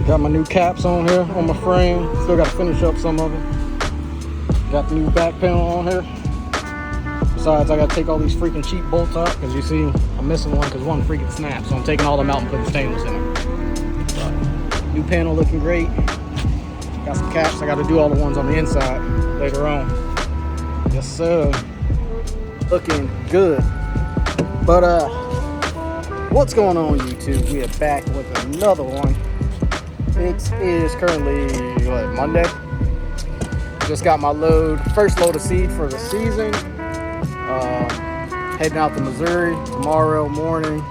Got my new caps on here on my frame. Still got to finish up some of it. Got the new back panel on here. Besides, I got to take all these freaking cheap bolts out because you see I'm missing one because one freaking snapped. So I'm taking all them out and putting stainless in it. New panel looking great. Got some caps. I got to do all the ones on the inside later on. Yes, sir. Looking good. But what's going on, YouTube? We are back with another one. It is currently Monday. Just got my first load of seed for the season. Heading out to Missouri tomorrow morning.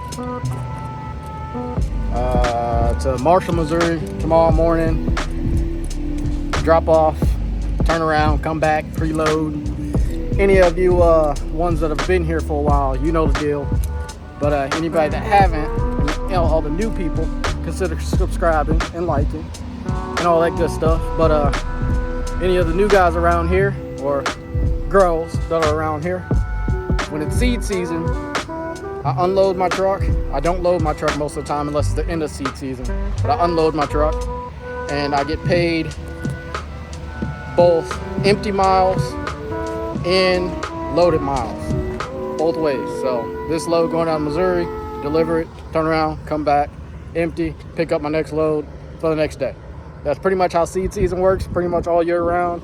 To Marshall, Missouri tomorrow morning. Drop off, turn around, come back, preload. Any of you ones that have been here for a while, you know the deal. But anybody that haven't, all the new people, consider subscribing and liking and all that good stuff. But any of the new guys around here or girls that are around here, when it's seed season, I unload my truck. I don't load my truck most of the time unless it's the end of seed season. But I unload my truck and I get paid both empty miles and loaded miles, both ways. So this load going down to Missouri, deliver it, turn around, come back, empty, pick up my next load for the next day. That's pretty much how seed season works, pretty much all year round.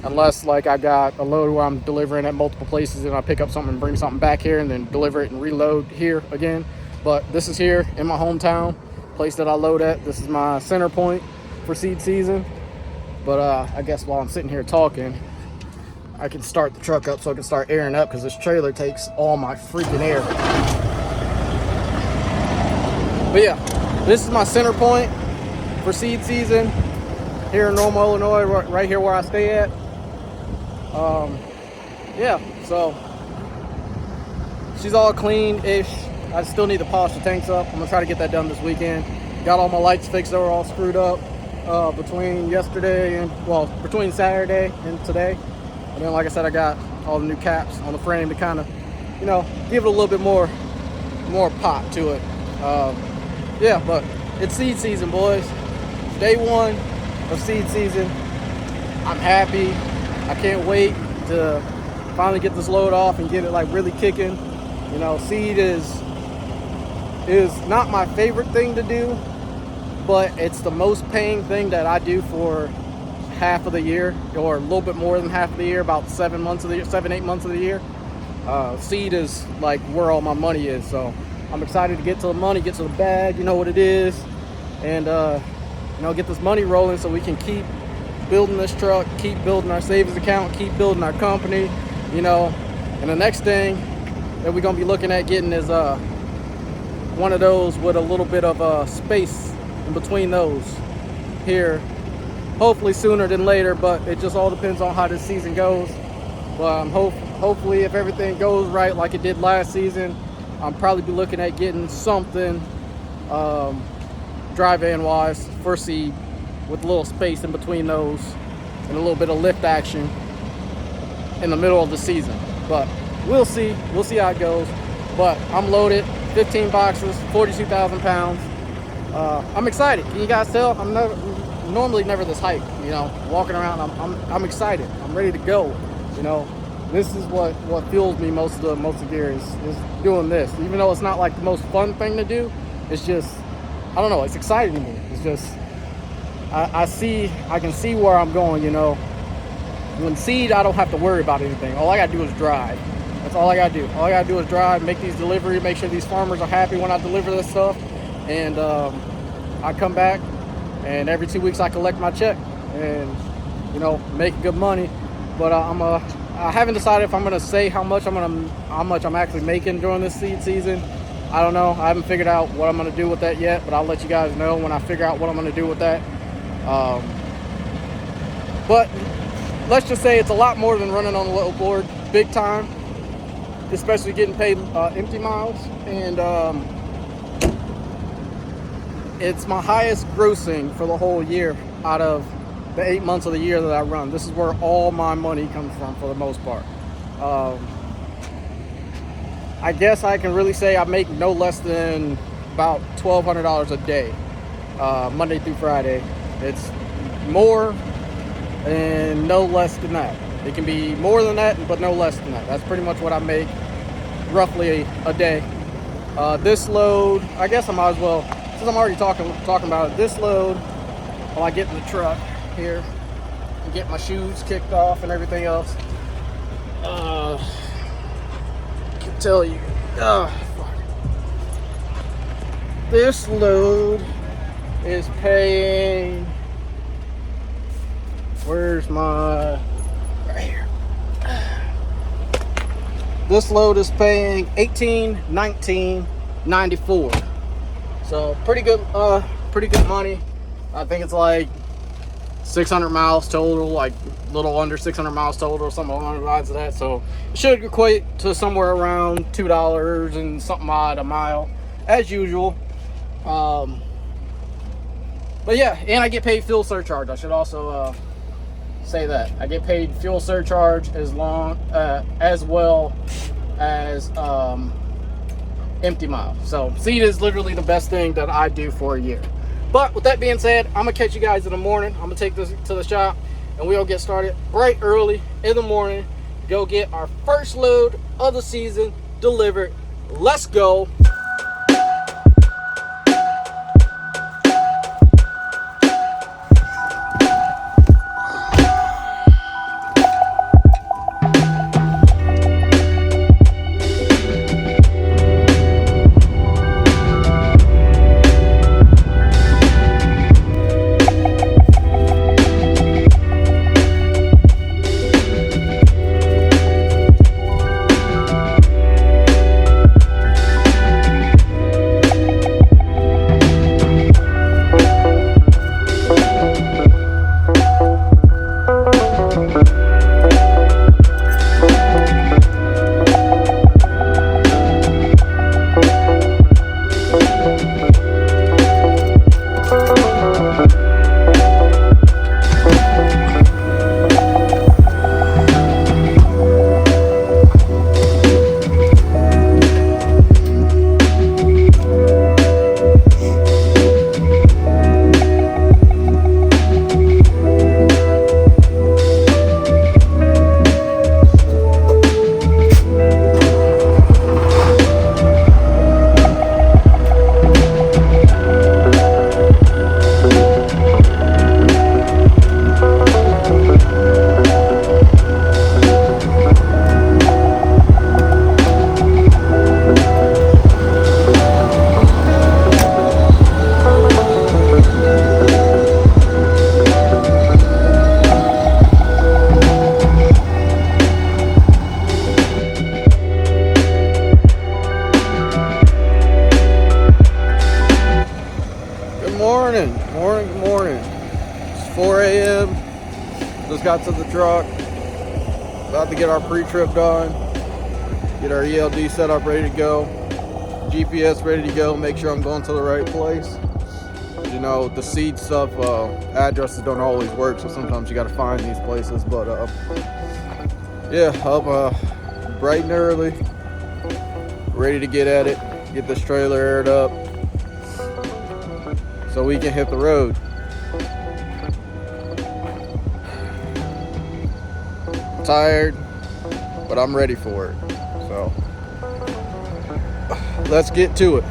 Unless like I got a load where I'm delivering at multiple places and I pick up something and bring something back here and then deliver it and reload here again. But this is here in my hometown, place that I load at. This is my center point for seed season. But I guess while I'm sitting here talking, I can start the truck up so I can start airing up because this trailer takes all my freaking air. But yeah, this is my center point for seed season here in Normal, Illinois, right here where I stay at. Yeah, so she's all clean-ish. I still need to polish the tanks up. I'm gonna try to get that done this weekend. Got all my lights fixed that were all screwed up between Saturday and today. And then, like I said, I got all the new caps on the frame to kind of, give it a little bit more pop to it. Yeah, but it's seed season, boys. Day one of seed season. I'm happy. I can't wait to finally get this load off and get it like really kicking. Seed is not my favorite thing to do, but it's the most paying thing that I do for half of the year, or a little bit more than half of the year, about 7, 8 months of the year. Seed is like where all my money is, so I'm excited to get to the money, get to the bag, you know what it is, and get this money rolling so we can keep building this truck, keep building our savings account, keep building our company, and the next thing that we're gonna be looking at getting is one of those with a little bit of space in between those here, hopefully sooner than later, but it just all depends on how this season goes. But hopefully if everything goes right like it did last season, I'll probably be looking at getting something dry van wise for seed with a little space in between those and a little bit of lift action in the middle of the season. But we'll see how it goes. But I'm loaded, 15 boxes, 42,000 pounds. I'm excited. Can you guys tell? I'm normally never this hyped, walking around. I'm excited. I'm ready to go. This is what fuels me most of the year is doing this. Even though it's not like the most fun thing to do, it's just, I don't know, it's exciting to me. It's just, I can see where I'm going, When seed, I don't have to worry about anything. All I gotta do is drive. That's all I gotta do. All I gotta do is drive, make these deliveries, make sure these farmers are happy when I deliver this stuff. And I come back, and every 2 weeks I collect my check and, make good money. But I haven't decided if I'm gonna say how much I'm actually making during this seed season. I don't know. I haven't figured out what I'm gonna do with that yet, but I'll let you guys know when I figure out what I'm gonna do with that. But let's just say it's a lot more than running on the load board, big time, especially getting paid empty miles. And it's my highest grossing for the whole year out of the 8 months of the year that I run. This is where all my money comes from for the most part. I guess I can really say I make no less than about $1,200 a day Monday through Friday. It's more and no less than that. It can be more than that, but no less than that. That's pretty much what I make roughly a day. This load, I guess I might as well, since I'm already talking about it, this load, while I get in the truck here and get my shoes kicked off and everything else, I can tell you, this load is paying, where's my, right here. This load is paying $18.19.94. So pretty good money. I think it's like 600 miles total, like a little under 600 miles total or something along the lines of that. So it should equate to somewhere around $2 and something odd a mile, as usual. But yeah, and I get paid fuel surcharge. I should also say that I get paid fuel surcharge as well as empty miles. So seed is literally the best thing that I do for a year. But with that being said, I'm gonna catch you guys in the morning. I'm gonna take this to the shop and we'll get started bright early in the morning, go get our first load of the season delivered. Let's go. Morning. It's 4 a.m. Just got to the truck. About to get our pre-trip done. Get our ELD set up, ready to go. GPS ready to go. Make sure I'm going to the right place. You know, the seed stuff, addresses don't always work, so sometimes you got to find these places. But yeah, up bright and early, ready to get at it. Get this trailer aired up so we can hit the road. I'm tired, but I'm ready for it. So let's get to it.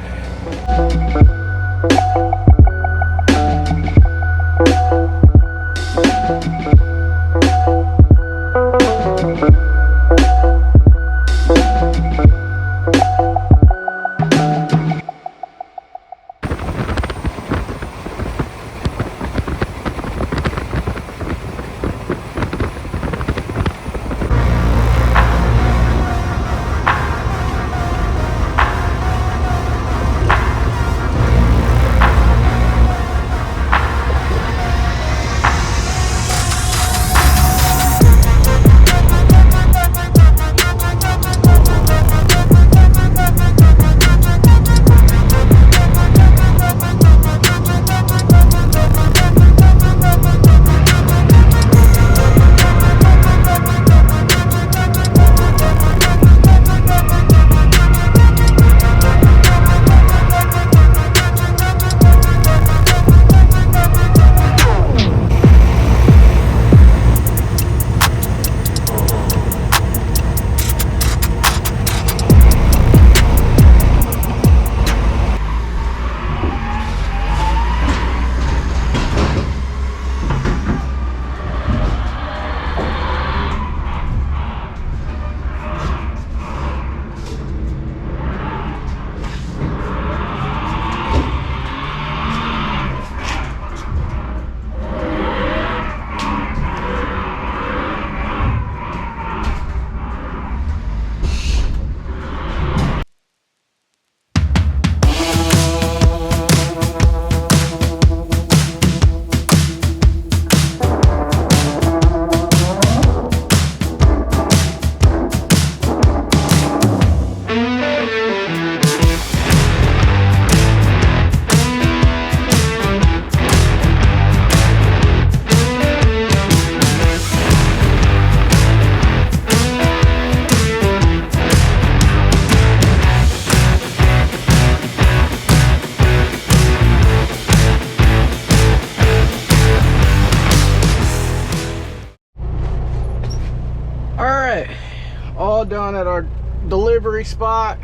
down at our delivery spot.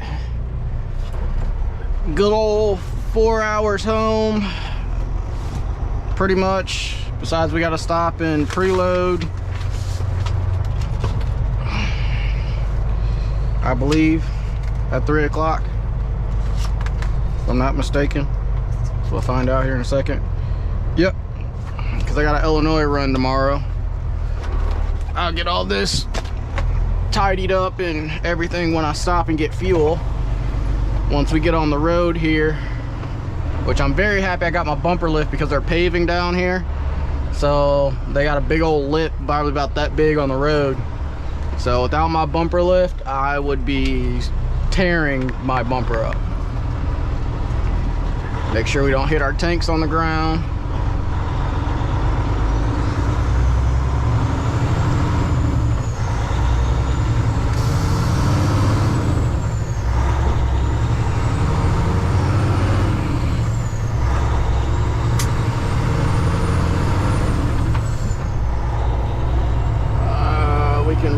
Good old 4 hours home, pretty much. Besides, we got to stop and preload, I believe, at 3 o'clock, if I'm not mistaken. So we'll find out here in a second. Yep, because I got an Illinois run tomorrow. I'll get all this tidied up and everything when I stop and get fuel. Once we get on the road here, which I'm very happy I got my bumper lift because they're paving down here. So they got a big old lip, probably about that big on the road. So without my bumper lift, I would be tearing my bumper up. Make sure we don't hit our tanks on the ground.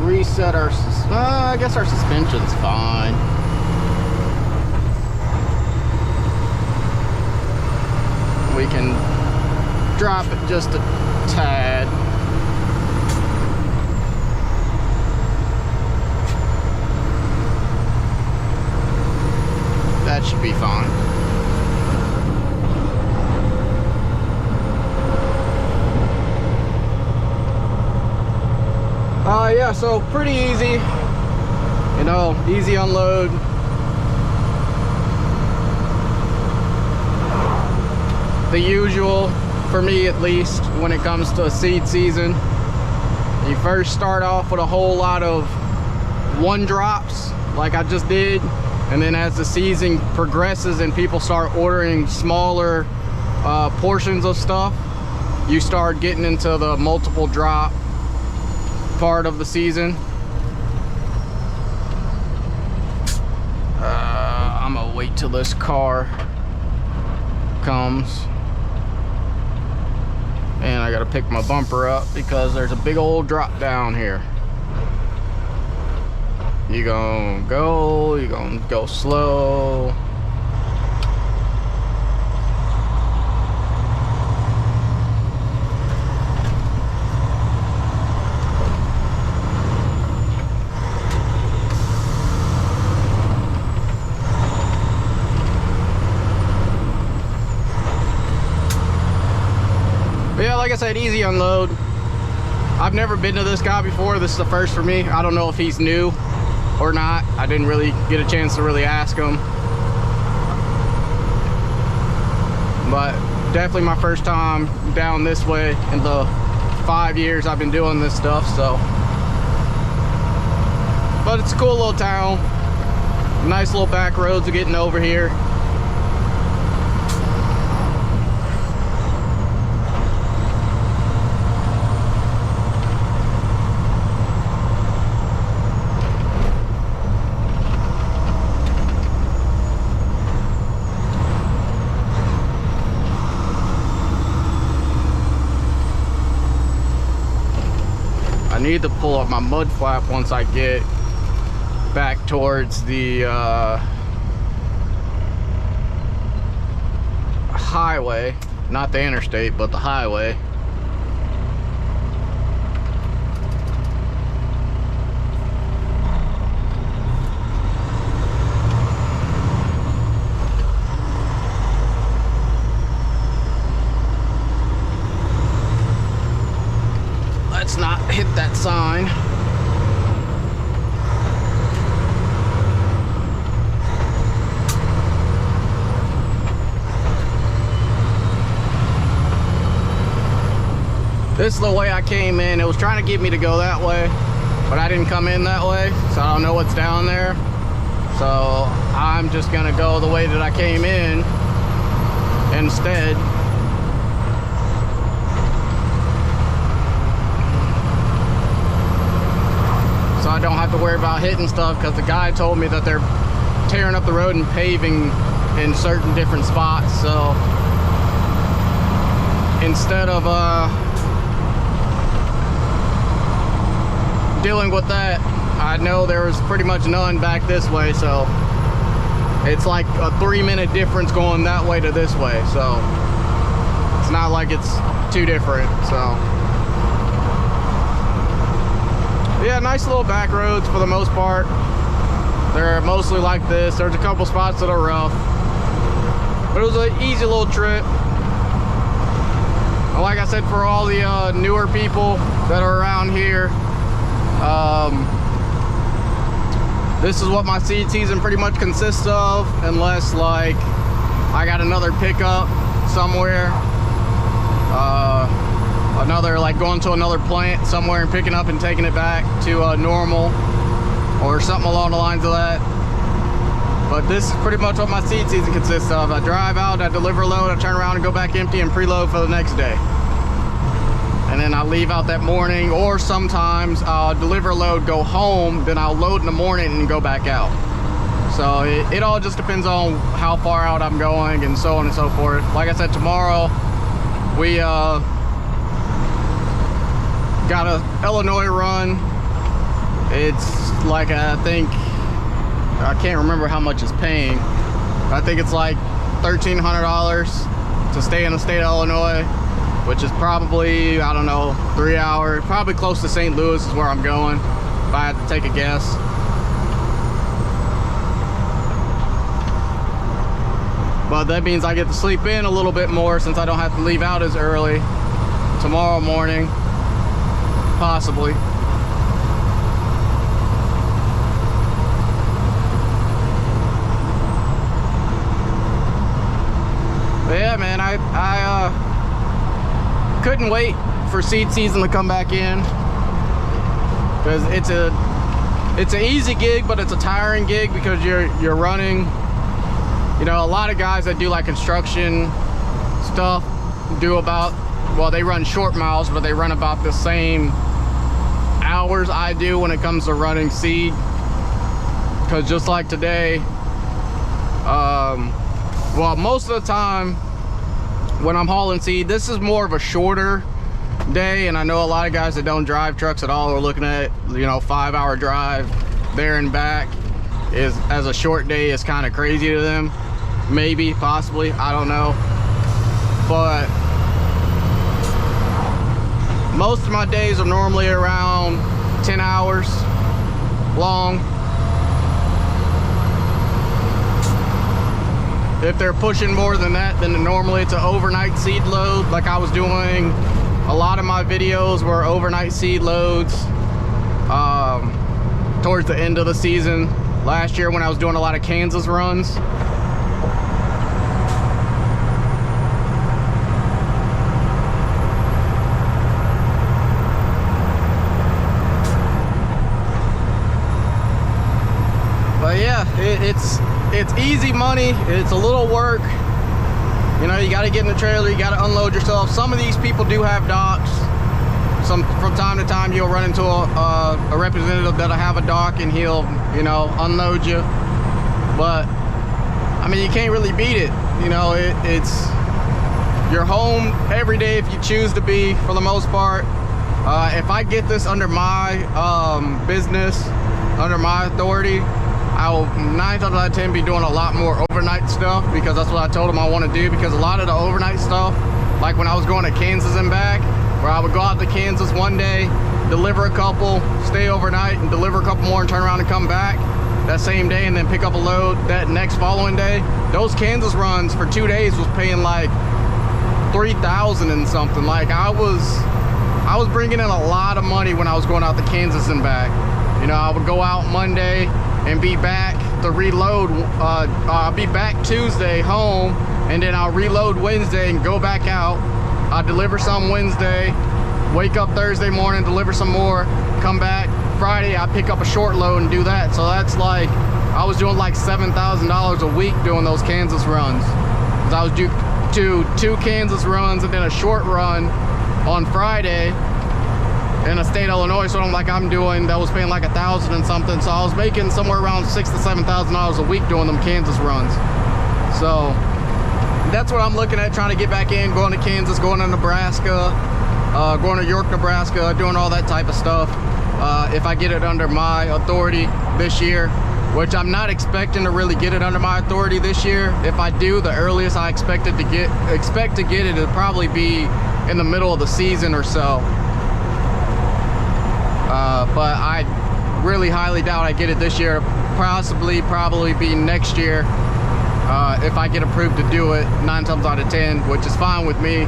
Reset our, I guess our suspension's fine. We can drop it just a tad. That should be fine. Yeah, so pretty easy, you know, easy unload. The usual, for me at least, when it comes to seed season. You first start off with a whole lot of one drops, like I just did, and then as the season progresses and people start ordering smaller portions of stuff, you start getting into the multiple drop part of the season. I'm gonna wait till this car comes, and I gotta pick my bumper up because there's a big old drop down here. You gonna go slow. But yeah, like I said, easy unload. I've never been to this guy before. This is the first for me. I don't know if he's new or not. I didn't really get a chance to really ask him. But definitely my first time down this way in the 5 years I've been doing this stuff, so. But it's a cool little town. Nice little back roads of getting over here. I need to pull up my mud flap once I get back towards the highway, not the interstate, but the highway. Let's not hit that sign. This is the way I came in. It was trying to get me to go that way, but I didn't come in that way, so I don't know what's down there. So I'm just gonna go the way that I came in instead. So I don't have to worry about hitting stuff, because the guy told me that they're tearing up the road and paving in certain different spots. So instead of dealing with that, I know there was pretty much none back this way, so it's like a 3-minute difference going that way to this way, so it's not like it's too different. So yeah, nice little back roads for the most part. They're mostly like this. There's a couple spots that are rough, but it was an easy little trip. And like I said, for all the newer people that are around here, this is what my seed season pretty much consists of, unless like I got another pickup somewhere, another like going to another plant somewhere and picking up and taking it back to normal or something along the lines of that. But this is pretty much what my seed season consists of. I drive out, I deliver a load, I turn around and go back empty and preload for the next day. And then I leave out that morning, or sometimes I'll deliver a load, go home, then I'll load in the morning and go back out. So it all just depends on how far out I'm going and so on and so forth. Like I said, tomorrow we got a Illinois run. It's like, I think, I can't remember how much it's paying. I think it's like $1,300 to stay in the state of Illinois, which is probably, I don't know, 3 hours, probably close to St. Louis is where I'm going, if I had to take a guess. But that means I get to sleep in a little bit more since I don't have to leave out as early tomorrow morning, possibly. But yeah, man, I couldn't wait for seed season to come back in, because it's an easy gig, but it's a tiring gig because you're running. You know, a lot of guys that do like construction stuff do about, well, they run short miles, but they run about the same hours I do when it comes to running seed. Because just like today, well, most of the time when I'm hauling seed, this is more of a shorter day, and I know a lot of guys that don't drive trucks at all are looking at, you know, 5-hour drive there and back is, as a short day, is kind of crazy to them. Maybe, possibly, I don't know. But most of my days are normally around 10 hours long. If they're pushing more than that, then normally it's an overnight seed load. Like I was doing, a lot of my videos were overnight seed loads towards the end of the season last year when I was doing a lot of Kansas runs. But yeah, it's easy money. It's a little work. You know, you got to get in the trailer, you got to unload yourself. Some of these people do have docks. From time to time you'll run into a representative that'll have a dock and he'll, you know, unload you. But I mean, you can't really beat it. You know, it's you're home every day if you choose to be, for the most part. If I get this under my business, under my authority, I will 9 times out of 10 be doing a lot more overnight stuff, because that's what I told them I want to do. Because a lot of the overnight stuff, like when I was going to Kansas and back, where I would go out to Kansas one day, deliver a couple, stay overnight and deliver a couple more and turn around and come back that same day and then pick up a load that next following day. Those Kansas runs for 2 days was paying like $3,000 and something. Like I was bringing in a lot of money when I was going out to Kansas and back. You know, I would go out Monday and be back to reload. I'll be back Tuesday home, and then I'll reload Wednesday and go back out. I'll deliver some Wednesday, wake up Thursday morning, deliver some more, come back Friday, I pick up a short load and do that. So that's like, I was doing like $7,000 a week doing those Kansas runs. Cause I was due to 2 Kansas runs and then a short run on Friday in the state of Illinois. So I'm doing, that was paying like $1,000 and something. So I was making somewhere around $6,000 to $7,000 a week doing them Kansas runs. So that's what I'm looking at, trying to get back in, going to Kansas, going to Nebraska, going to York, Nebraska, doing all that type of stuff. if I get it under my authority this year, which I'm not expecting to really get it under my authority this year. If I do, the earliest I expect to get it, it'll probably be in the middle of the season or so. But I really highly doubt I get it this year. Probably be next year if I get approved to do it 9 times out of 10, which is fine with me.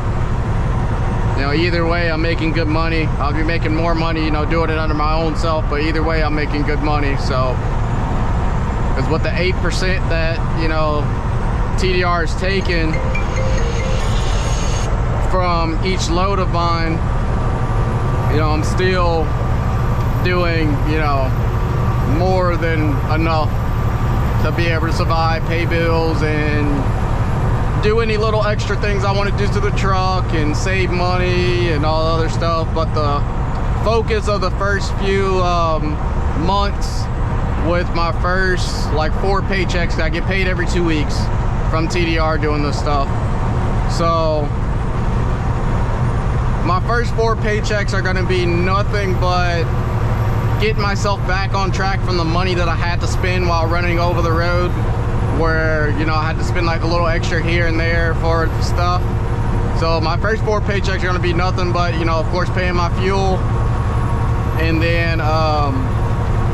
You know, either way, I'm making good money. I'll be making more money, you know, doing it under my own self, but either way, I'm making good money. So, because with the 8% that, you know, TDR is taking from each load of mine, you know, I'm still doing, you know, more than enough to be able to survive, pay bills, and do any little extra things I want to do to the truck and save money and all other stuff. But the focus of the first few months with my first like 4 paychecks, I get paid every 2 weeks from TDR doing this stuff. So my first 4 paychecks are going to be nothing but getting myself back on track from the money that I had to spend while running over the road, where, you know, I had to spend like a little extra here and there for stuff. So my first 4 paychecks are going to be nothing but, you know, of course, paying my fuel, and then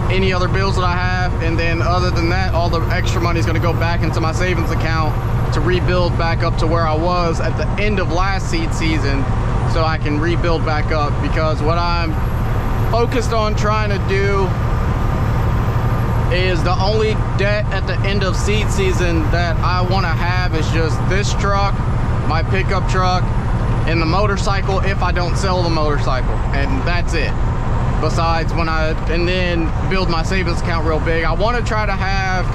any other bills that I have, and then other than that, all the extra money is going to go back into my savings account to rebuild back up to where I was at the end of last seed season, so I can rebuild back up. Because what I'm focused on trying to do is, the only debt at the end of seed season that I want to have is just this truck, my pickup truck, and the motorcycle if I don't sell the motorcycle, and that's it. Besides, and then build my savings account real big. I want to try to have,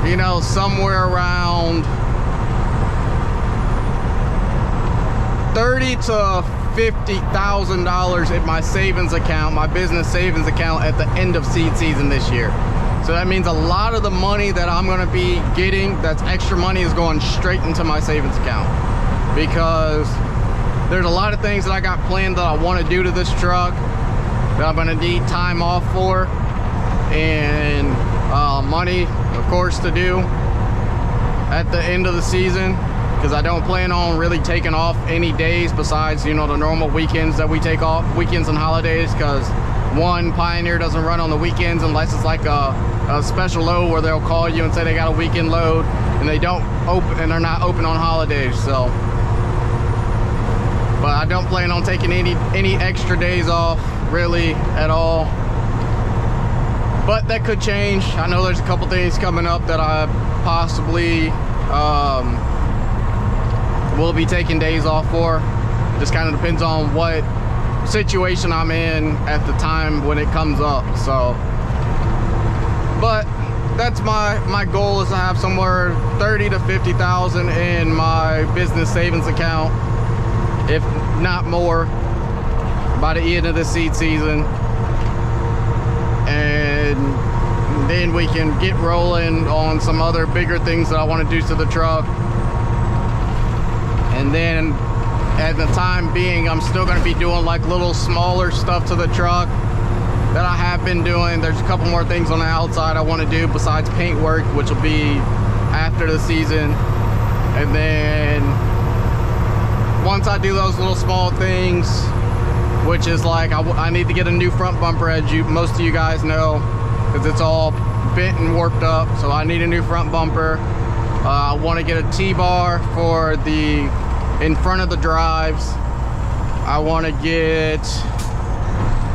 you know, somewhere around $30,000 to $50,000 in my savings account, my business savings account, at the end of seed season this year. So that means a lot of the money that I'm going to be getting, that's extra money, is going straight into my savings account, because there's a lot of things that I got planned that I want to do to this truck that I'm going to need time off for, and money, of course, to do at the end of the season. Because I don't plan on really taking off any days besides, you know, the normal weekends that we take off, weekends and holidays. Because one, Pioneer doesn't run on the weekends unless it's like a special load where they'll call you and say they got a weekend load, and they don't open, and they're not open on holidays. So, but I don't plan on taking any extra days off really at all. But that could change. I know there's a couple things coming up that I possibly will be taking days off for. Just kind of depends on what situation I'm in at the time when it comes up. So, but that's my goal, is to have somewhere 30 to 50,000 in my business savings account, if not more, by the end of the seed season. And then we can get rolling on some other bigger things that I want to do to the truck. And then at the time being, I'm still going to be doing like little smaller stuff to the truck that I have been doing. There's a couple more things on the outside I want to do besides paint work, which will be after the season. And then once I do those little small things, which is like I need to get a new front bumper, as most of you guys know, because it's all bent and warped up. So I need a new front bumper. I want to get a T-bar for the in front of the drives. I want to get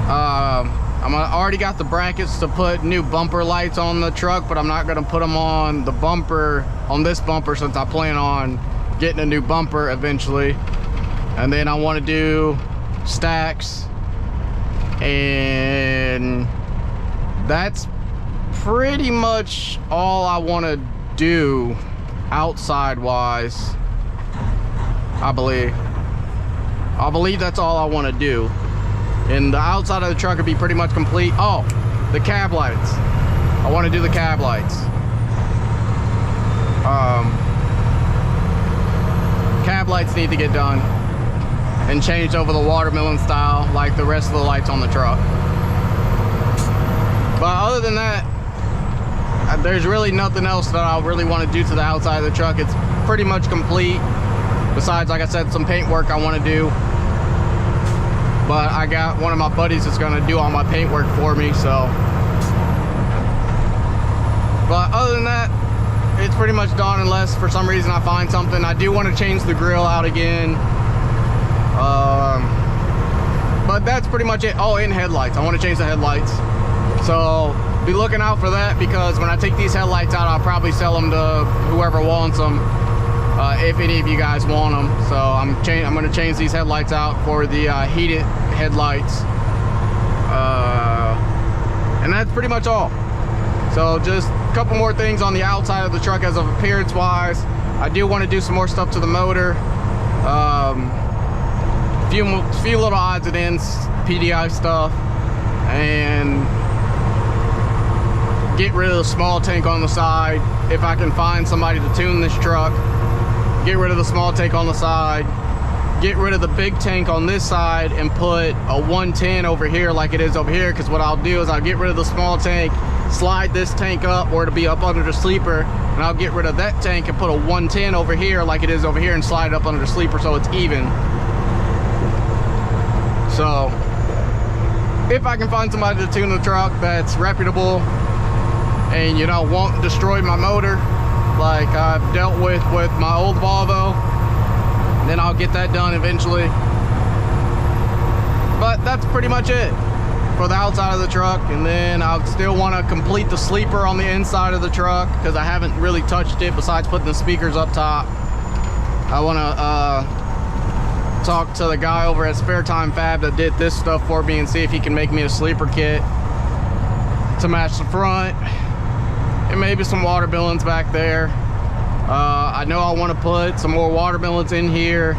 I already got the brackets to put new bumper lights on the truck, but I'm not going to put them on the bumper, on this bumper, since I plan on getting a new bumper eventually. And then I want to do stacks, and that's pretty much all I want to do outside wise. I believe that's all I want to do, and the outside of the truck would be pretty much complete. Oh, the cab lights, I want to do the cab lights. Cab lights need to get done. and changed over the watermelon style like the rest of the lights on the truck. But other than that, there's really nothing else that I really want to do to the outside of the truck. It's pretty much complete. Besides, like I said, some paint work I want to do. But I got one of my buddies that's going to do all my paint work for me, so. But other than that, it's pretty much done unless for some reason I find something. I do want to change the grill out again. But that's pretty much it. Oh, and headlights. I want to change the headlights. So be looking out for that, because when I take these headlights out, I'll probably sell them to whoever wants them, if any of you guys want them. So I'm going to change these headlights out for the heated headlights, and that's pretty much all. So just a couple more things on the outside of the truck as of appearance wise. I do want to do some more stuff to the motor, few little odds and ends, PDI stuff, and get rid of the small tank on the side. If I can find somebody to tune this truck, get rid of the small tank on the side, get rid of the big tank on this side, and put a 110 over here like it is over here. Because what I'll do is I'll get rid of the small tank, slide this tank up, or it'll be up under the sleeper, and I'll get rid of that tank and put a 110 over here like it is over here, and slide it up under the sleeper so it's even. So if I can find somebody to tune the truck that's reputable and, you know, won't destroy my motor like I've dealt with my old Volvo, then I'll get that done eventually. But that's pretty much it for the outside of the truck. And then I'll still want to complete the sleeper on the inside of the truck, because I haven't really touched it besides putting the speakers up top. I want to talk to the guy over at Spare Time Fab that did this stuff for me and see if he can make me a sleeper kit to match the front, and maybe some watermelons back there. I know I want to put some more watermelons in here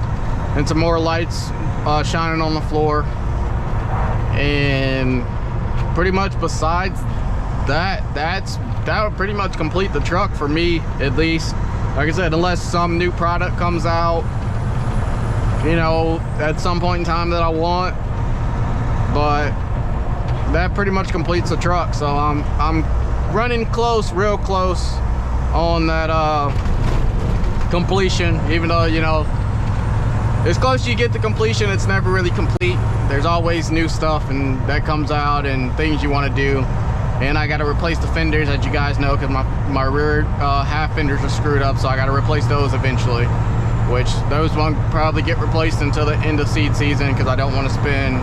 and some more lights shining on the floor. And pretty much besides that, that would pretty much complete the truck for me, at least. Like I said, unless some new product comes out, you know, at some point in time that I want. But that pretty much completes the truck. So I'm running close, real close on that completion. Even though, you know, as close as you get to completion, it's never really complete. There's always new stuff and that comes out and things you want to do. And I got to replace the fenders, as you guys know, because my rear half fenders are screwed up, so I got to replace those eventually, which those won't probably get replaced until the end of seed season, because I don't want to spend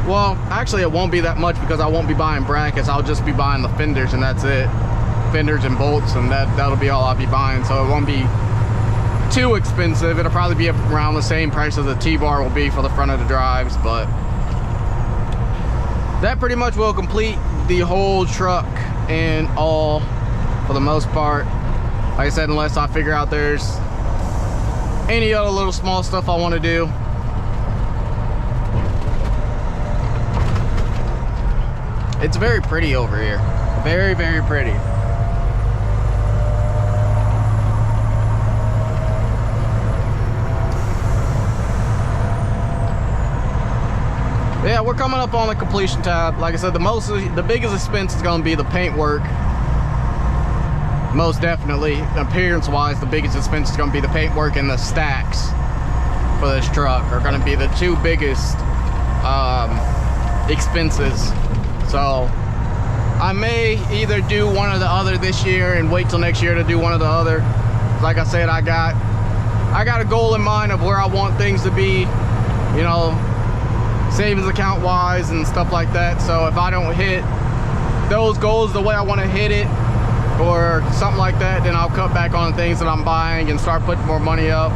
well, actually it won't be that much, because I won't be buying brackets. I'll just be buying the fenders and that's it. Fenders and bolts, and that'll be all I'll be buying, so it won't be too expensive. It'll probably be around the same price as the T-bar will be for the front of the drives. But that pretty much will complete the whole truck and all, for the most part. Like I said, unless I figure out there's any other little small stuff I want to do. It's very pretty over here. Very, very pretty. Yeah, we're coming up on the completion tab. Like I said, the biggest expense is going to be the paint work. Most definitely, appearance wise, the biggest expense is going to be the paint work, and the stacks for this truck are going to be the two biggest expenses. So I may either do one or the other this year and wait till next year to do one or the other. Like I said, I got a goal in mind of where I want things to be, you know, savings account wise and stuff like that. So if I don't hit those goals the way I want to hit it, or something like that, then I'll cut back on the things that I'm buying and start putting more money up.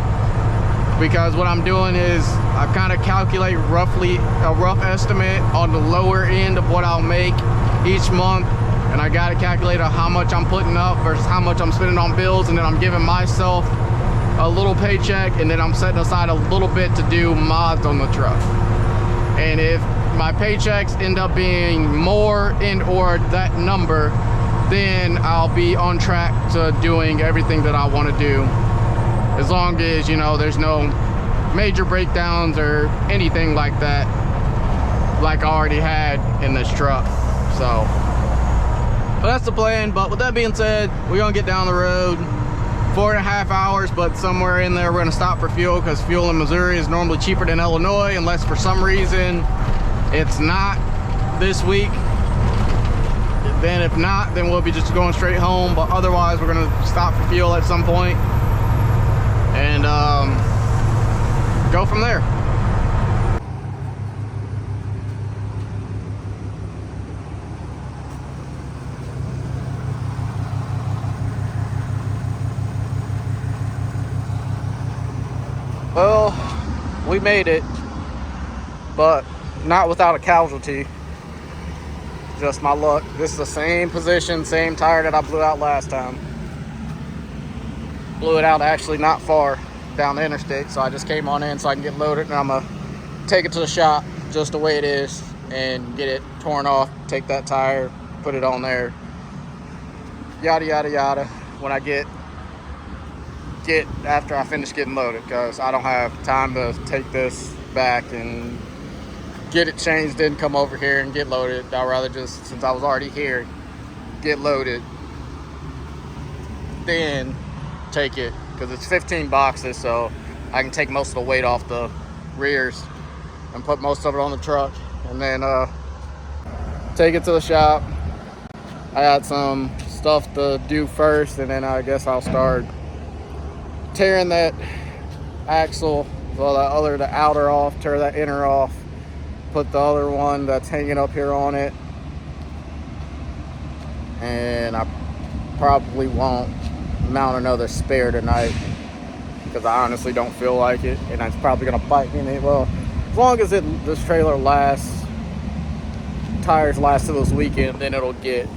Because what I'm doing is I kind of calculate roughly a rough estimate on the lower end of what I'll make each month, and I got to calculate how much I'm putting up versus how much I'm spending on bills, and then I'm giving myself a little paycheck, and then I'm setting aside a little bit to do mods on the truck. And if my paychecks end up being more and or that number, then I'll be on track to doing everything that I want to do as long as, you know, there's no major breakdowns or anything like that, like I already had in this truck. So, but that's the plan. But with that being said, we're gonna get down the road 4.5 hours, but somewhere in there we're gonna stop for fuel, because fuel in Missouri is normally cheaper than Illinois, unless for some reason it's not this week. Then if not, then we'll be just going straight home. But otherwise, we're gonna stop for fuel at some point and go from there. Well, we made it, but not without a casualty. Just my luck. This is the same position, same tire that I blew out last time. Blew it out actually not far down the interstate, so I just came on in so I can get loaded, and I'm gonna take it to the shop just the way it is and get it torn off, take that tire, put it on there, yada yada yada, when I get after I finish getting loaded, because I don't have time to take this back and get it changed, then come over here and get loaded. I'd rather just, since I was already here, get loaded, then take it, because it's 15 boxes, so I can take most of the weight off the rears and put most of it on the truck, and then take it to the shop. I got some stuff to do first, and then I guess I'll start tearing that axle, well, the outer off, tear that inner off, put the other one that's hanging up here on it, and I probably won't mount another spare tonight, because I honestly don't feel like it, and it's probably gonna bite me. Well, as long as this trailer lasts, tires last till this weekend, then it'll get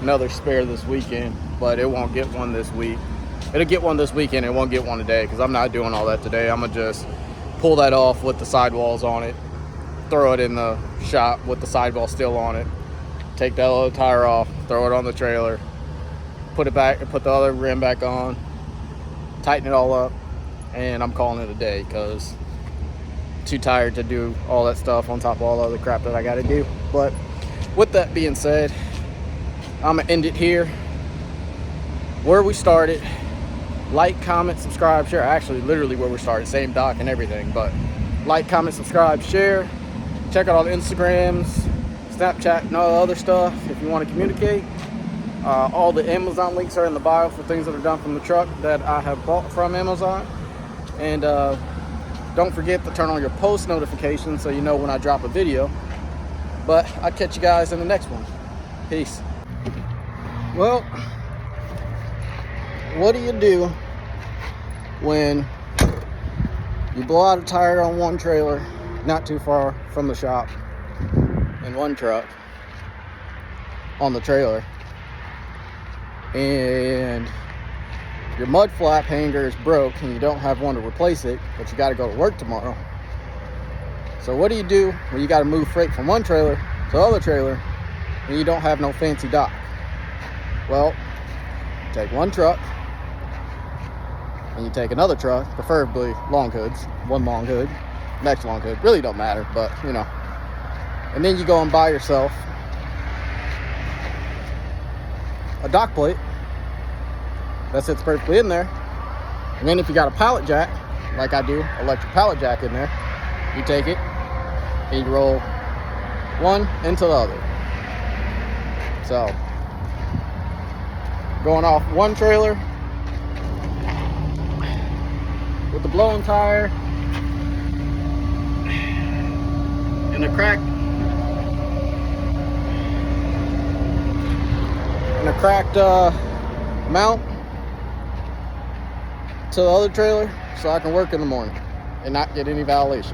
another spare this weekend, but it won't get one this week. It'll get one this weekend, it won't get one today, because I'm not doing all that today. I'm gonna just pull that off with the sidewalls on it, throw it in the shop with the sidewall still on it, take that other tire off, throw it on the trailer, put it back, put the other rim back on, tighten it all up, and I'm calling it a day, because too tired to do all that stuff on top of all the other crap that I gotta do. But with that being said, I'm gonna end it here where we started. Like, comment, subscribe, share. Actually, literally where we started, same dock and everything. But like, comment, subscribe, share. Check out all the Instagrams, Snapchat, and all the other stuff if you want to communicate. All the Amazon links are in the bio for things that are done from the truck that I have bought from Amazon. And don't forget to turn on your post notifications so you know when I drop a video. But I'll catch you guys in the next one. Peace. Well, what do you do when you blow out a tire on one trailer not too far from the shop, in one truck on the trailer, and your mud flap hanger is broke and you don't have one to replace it, but you got to go to work tomorrow? So what do you do when you got to move freight from one trailer to the other trailer and you don't have no fancy dock? Well, take one truck and you take another truck, preferably long hoods, one long hood, next long hood, really don't matter, but you know, and then you go and buy yourself a dock plate that sits perfectly in there. And then if you got a pallet jack, like I do, electric pallet jack in there, you take it and you roll one into the other. So going off one trailer with the blown tire and a cracked mount to the other trailer, so I can work in the morning and not get any violations.